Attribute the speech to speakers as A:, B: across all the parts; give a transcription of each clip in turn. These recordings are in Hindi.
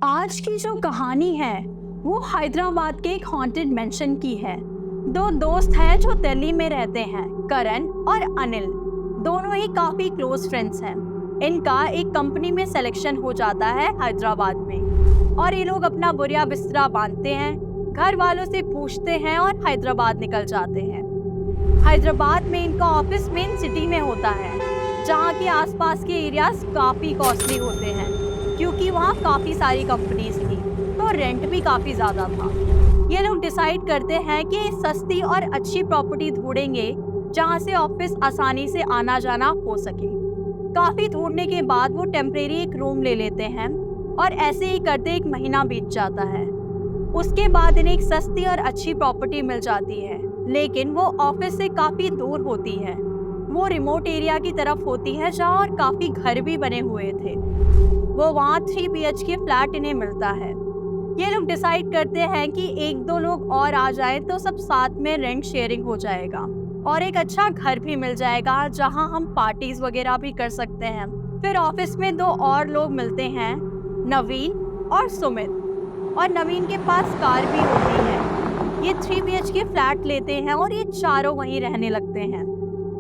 A: आज की जो कहानी है वो हैदराबाद के एक हॉन्टेड मेंशन की है। दो दोस्त हैं जो दिल्ली में रहते हैं, करण और अनिल। दोनों ही काफी क्लोज फ्रेंड्स हैं। इनका एक कंपनी में सिलेक्शन हो जाता है हैदराबाद में और ये लोग अपना बोरिया बिस्तरा बांधते हैं, घर वालों से पूछते हैं और हैदराबाद निकल जाते हैं। हैदराबाद में इनका ऑफिस मेन सिटी में होता है, जहाँ के आसपास के एरियाज काफी कॉस्टली होते हैं क्योंकि वहाँ काफी सारी कंपनीज थी, तो रेंट भी काफी ज्यादा था। ये लोग डिसाइड करते हैं कि सस्ती और अच्छी प्रॉपर्टी ढूंढेंगे जहाँ से ऑफिस आसानी से आना जाना हो सके। काफी ढूंढने के बाद वो टेम्परेरी एक रूम ले लेते हैं और ऐसे ही करते एक महीना बीत जाता है। उसके बाद इन्हें एक सस्ती और अच्छी प्रॉपर्टी मिल जाती है, लेकिन वो ऑफिस से काफी दूर होती है। वो रिमोट एरिया की तरफ होती है जहाँ और काफी घर भी बने हुए थे। वो वहाँ 3 BHK फ्लैट इन्हें मिलता है। ये लोग डिसाइड करते हैं कि एक दो लोग और आ जाए तो सब साथ में रेंट शेयरिंग हो जाएगा और एक अच्छा घर भी मिल जाएगा जहाँ हम पार्टीज वगैरह भी कर सकते हैं। फिर ऑफिस में 2 और लोग मिलते हैं, नवीन और सुमित, और नवीन के पास कार भी होती है। ये 3 BHK फ्लैट लेते हैं और ये चारों वहीं रहने लगते हैं।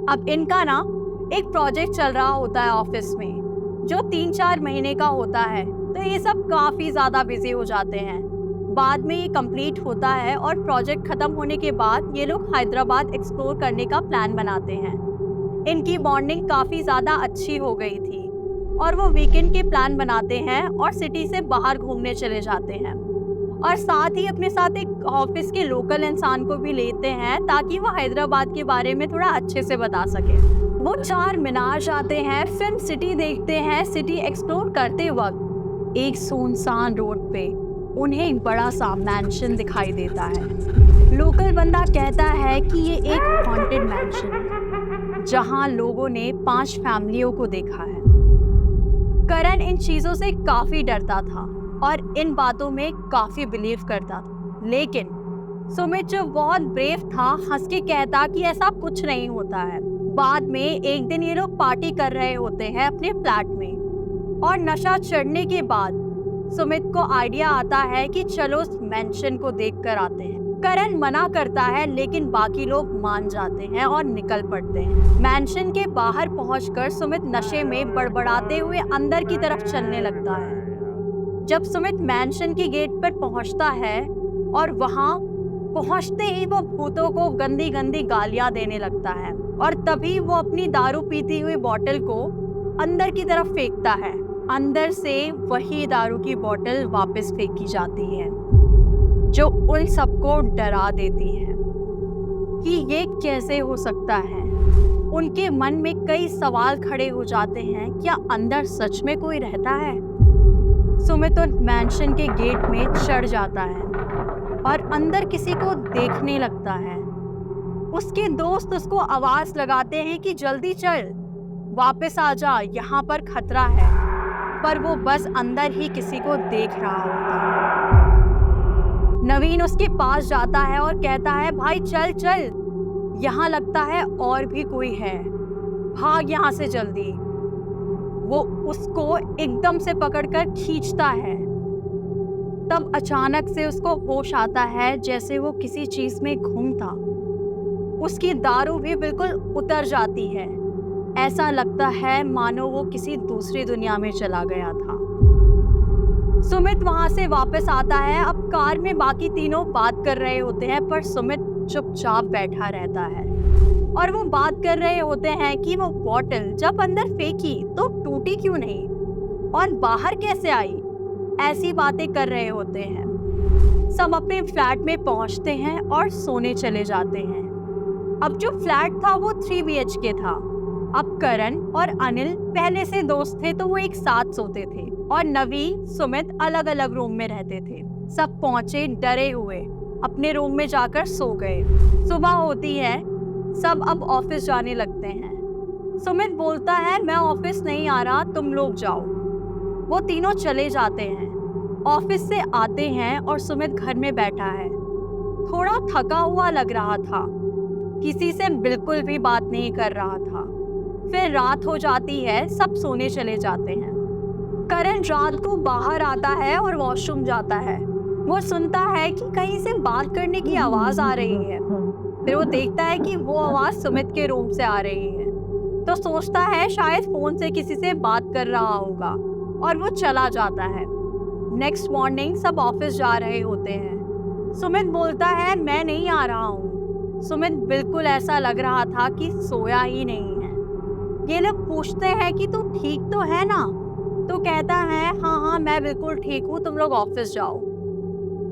A: अब इनका ना एक प्रोजेक्ट चल रहा होता है ऑफिस में जो 3-4 महीने का होता है, तो ये सब काफी ज्यादा बिजी हो जाते हैं। बाद में ये कंप्लीट होता है और प्रोजेक्ट खत्म होने के बाद ये लोग हैदराबाद एक्सप्लोर करने का प्लान बनाते हैं। इनकी बॉन्डिंग काफी ज्यादा अच्छी हो गई थी और वो वीकेंड के प्लान बनाते हैं और सिटी से बाहर घूमने चले जाते हैं और साथ ही अपने साथ एक ऑफिस के लोकल इंसान को भी लेते हैं ताकि वो हैदराबाद के बारे में थोड़ा अच्छे से बता सके। वो 4 मीनार जाते हैं, फिल्म सिटी देखते हैं। सिटी एक्सप्लोर करते वक्त एक सुनसान रोड पे उन्हें एक बड़ा सा मैंशन दिखाई देता है। लोकल बंदा कहता है कि ये एक हॉन्टेड मैंशन है जहां लोगों ने 5 फैमिलियों को देखा है। करण इन चीजों से काफी डरता था और इन बातों में काफी बिलीव करता था, लेकिन सुमित जो बहुत ब्रेव था हंस के कहता कि ऐसा कुछ नहीं होता है। बाद में एक दिन ये लोग पार्टी कर रहे होते हैं अपने फ्लैट में और नशा चढ़ने के बाद सुमित को आइडिया आता है कि चलो उस मेंशन को देख कर आते हैं। करण मना करता है लेकिन बाकी लोग मान जाते हैं और निकल पड़ते हैं। मेंशन के बाहर पहुंचकर सुमित नशे में बड़बड़ाते हुए अंदर की तरफ चलने लगता है। जब सुमित मेंशन के गेट पर पहुंचता है और वहां पहुंचते ही वो भूतों को गंदी गंदी गालियां देने लगता है और तभी वो अपनी दारू पीती हुई बोतल को अंदर की तरफ फेंकता है। अंदर से वही दारू की बोतल वापस फेंकी जाती है जो उन सबको डरा देती है कि ये कैसे हो सकता है। उनके मन में कई सवाल खड़े हो जाते हैं, क्या अंदर सच में कोई रहता है? सुमित उस मैंशन के गेट में चढ़ जाता है और अंदर किसी को देखने लगता है। उसके दोस्त उसको आवाज लगाते हैं कि जल्दी चल, वापस आ जा, यहाँ पर खतरा है, पर वो बस अंदर ही किसी को देख रहा होता है। नवीन उसके पास जाता है और कहता है, भाई चल चल, यहाँ लगता है और भी कोई है, भाग यहाँ से जल्दी। वो उसको एकदम से पकड़कर खींचता है। तब अचानक से उसको होश आता है जैसे वो किसी चीज में गुम था। उसकी दारू भी बिल्कुल उतर जाती है। ऐसा लगता है मानो वो किसी दूसरी दुनिया में चला गया था। सुमित वहां से वापस आता है। अब कार में बाकी तीनों बात कर रहे होते हैं पर सुमित चुपचाप बैठा रहता है और वो बात कर रहे होते हैं कि वो बोतल जब अंदर फेंकी तो टूटी क्यों नहीं और बाहर कैसे आई। ऐसी बातें कर रहे होते हैं। सब अपने फ्लैट में पहुंचते हैं और सोने चले जाते हैं। अब जो फ्लैट था वो 3 BHK था। अब करण और अनिल पहले से दोस्त थे तो वो एक साथ सोते थे और नवीन सुमित अलग अलग रूम में रहते थे। सब पहुंचे डरे हुए, अपने रूम में जाकर सो गए। सुबह होती है, सब अब ऑफिस जाने लगते हैं। सुमित बोलता है, मैं ऑफिस नहीं आ रहा, तुम लोग जाओ। वो तीनों चले जाते हैं। ऑफिस से आते हैं और सुमित घर में बैठा है। थोड़ा थका हुआ लग रहा था, किसी से बिल्कुल भी बात नहीं कर रहा था। फिर रात हो जाती है, सब सोने चले जाते हैं। करण रात को बाहर आता है और वॉशरूम जाता है। वो सुनता है कि कहीं से बात करने की आवाज आ रही है। फिर वो देखता है कि वो आवाज सुमित के रूम से आ रही है, तो सोचता है शायद फोन से किसी से बात कर रहा होगा और वो चला जाता है। नेक्स्ट मॉर्निंग सब ऑफिस जा रहे होते हैं। सुमित बोलता है मैं नहीं आ रहा हूँ। सुमित बिल्कुल ऐसा लग रहा था कि सोया ही नहीं है। ये लोग पूछते हैं कि तू ठीक तो है ना? तो कहता है हाँ मैं बिल्कुल ठीक हूँ, तुम लोग ऑफिस जाओ।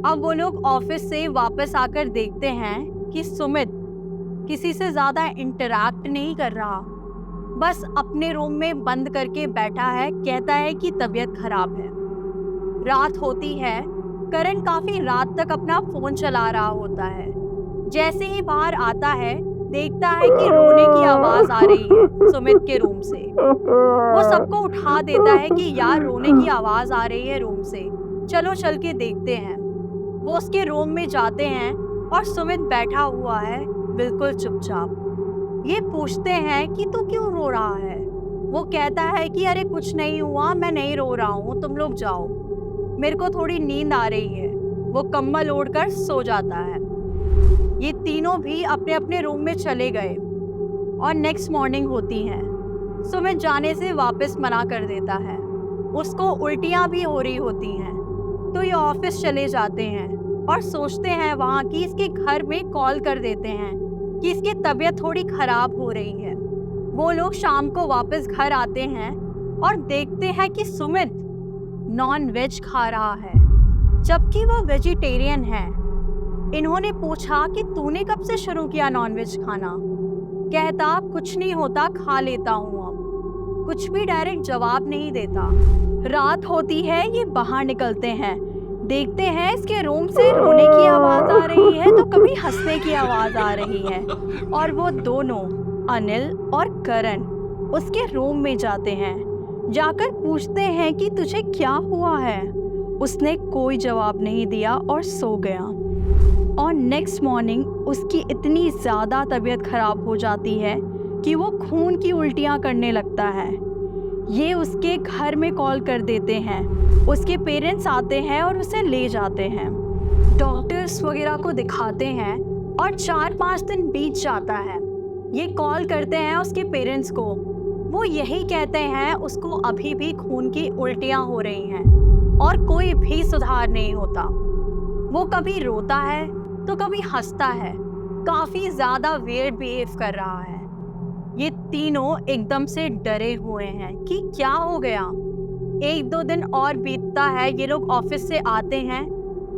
A: अब वो लोग ऑफिस से वापस आकर देखते हैं कि सुमित किसी से ज्यादा इंटरैक्ट नहीं कर रहा, बस अपने रूम में बंद करके बैठा है। कहता है कि तबीयत खराब है। रात होती है। करण काफी रात तक अपना फोन चला रहा होता है। जैसे ही बाहर आता है देखता है कि रोने की आवाज आ रही है सुमित के रूम से। वो सबको उठा देता है कि यार रोने की आवाज आ रही है रूम से, चलो चल के देखते हैं। वो उसके रूम में जाते हैं और सुमित बैठा हुआ है बिल्कुल चुपचाप। ये पूछते हैं कि तू क्यों रो रहा है? वो कहता है कि अरे कुछ नहीं हुआ, मैं नहीं रो रहा हूँ, तुम लोग जाओ, मेरे को थोड़ी नींद आ रही है। वो कंबल ओढ़कर सो जाता है। ये तीनों भी अपने अपने रूम में चले गए और नेक्स्ट मॉर्निंग होती है। सुमित जाने से वापस मना कर देता है। उसको उल्टियां भी हो रही होती हैं। तो ये ऑफिस चले जाते हैं और सोचते हैं वहाँ की इसके घर में कॉल कर देते हैं कि इसकी तबीयत थोड़ी खराब हो रही है। वो लोग शाम को वापस घर आते हैं और देखते हैं कि सुमित नॉन वेज खा रहा है, जबकि वो वेजिटेरियन है। इन्होंने पूछा कि तूने कब से शुरू किया नॉनवेज खाना? कहता कुछ नहीं होता, खा लेता हूँ अब। कुछ भी डायरेक्ट जवाब नहीं देता। रात होती है। ये बाहर निकलते हैं, देखते हैं इसके रूम से रोने की आवाज आ रही है तो कभी हंसने की आवाज आ रही है। और वो दोनों अनिल और करण उसके रूम में जाते हैं। जाकर पूछते हैं कि तुझे क्या हुआ है? उसने कोई जवाब नहीं दिया और सो गया। और नेक्स्ट मॉर्निंग उसकी इतनी ज़्यादा तबीयत खराब हो जाती है कि वो खून की उल्टियाँ करने लगता है। ये उसके घर में कॉल कर देते हैं। उसके पेरेंट्स आते हैं और उसे ले जाते हैं। डॉक्टर्स वगैरह को दिखाते हैं और 4-5 दिन बीत जाता है। ये कॉल करते हैं उसके पेरेंट्स को। वो यही कहते हैं उसको अभी भी खून की उल्टियाँ हो रही हैं और कोई भी सुधार नहीं होता। वो कभी रोता है तो कभी हंसता है, काफी ज्यादा वियर्ड बिहेव कर रहा है। ये तीनों एकदम से डरे हुए हैं कि क्या हो गया। 1-2 दिन और बीतता है। ये लोग ऑफिस से आते हैं,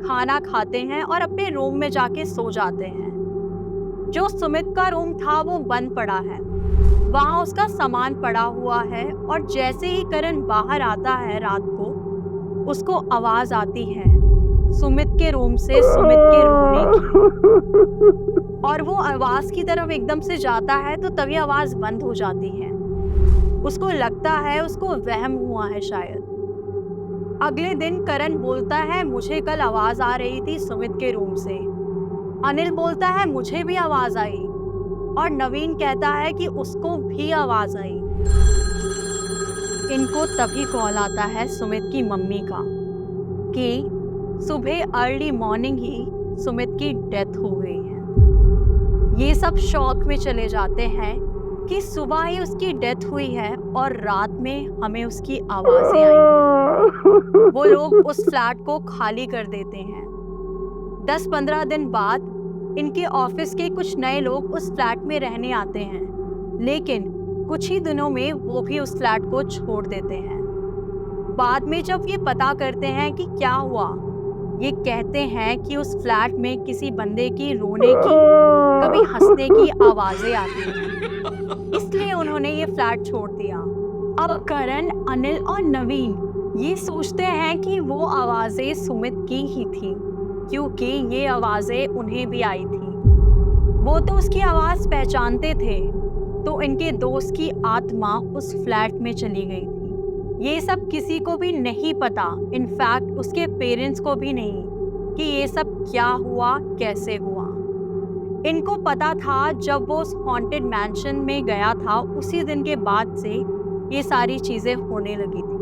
A: खाना खाते हैं और अपने रूम में जाके सो जाते हैं। जो सुमित का रूम था वो बंद पड़ा है, वहाँ उसका सामान पड़ा हुआ है। और जैसे ही करण बाहर आता है रात को, उसको आवाज आती है सुमित के रूम से, सुमित के रोने की। और वो आवाज की तरफ एकदम से जाता है तो तभी आवाज बंद हो जाती है। उसको लगता है उसको वहम हुआ है शायद। अगले दिन करण बोलता है मुझे कल आवाज आ रही थी सुमित के रूम से। अनिल बोलता है मुझे भी आवाज आई। और नवीन कहता है कि उसको भी आवाज आई। इनको तभी कॉल आता है सुमित की मम्मी का कि सुबह अर्ली मॉर्निंग ही सुमित की डेथ हो गई है। ये सब शॉक में चले जाते हैं कि सुबह ही उसकी डेथ हुई है और रात में हमें उसकी आवाजें आई हैं। वो लोग उस फ्लैट को खाली कर देते हैं। 10-15 दिन बाद इनके ऑफिस के कुछ नए लोग उस फ्लैट में रहने आते हैं, लेकिन कुछ ही दिनों में वो भी उस फ्लैट को छोड़ देते हैं। बाद में जब ये पता करते हैं कि क्या हुआ, ये कहते हैं कि उस फ्लैट में किसी बंदे की रोने की, कभी हंसने की आवाजें आती हैं, इसलिए उन्होंने ये फ्लैट छोड़ दिया। अब करण, अनिल और नवीन ये सोचते हैं कि वो आवाजें सुमित की ही थी, क्योंकि ये आवाजें उन्हें भी आई थी। वो तो उसकी आवाज पहचानते थे, तो इनके दोस्त की आत्मा उस फ्लैट में चली गई थी। ये सब किसी को भी नहीं पता, इनफैक्ट उसके पेरेंट्स को भी नहीं, कि ये सब क्या हुआ, कैसे हुआ। इनको पता था जब वो उस हॉन्टेड मैंशन में गया था, उसी दिन के बाद से ये सारी चीज़ें होने लगी थी।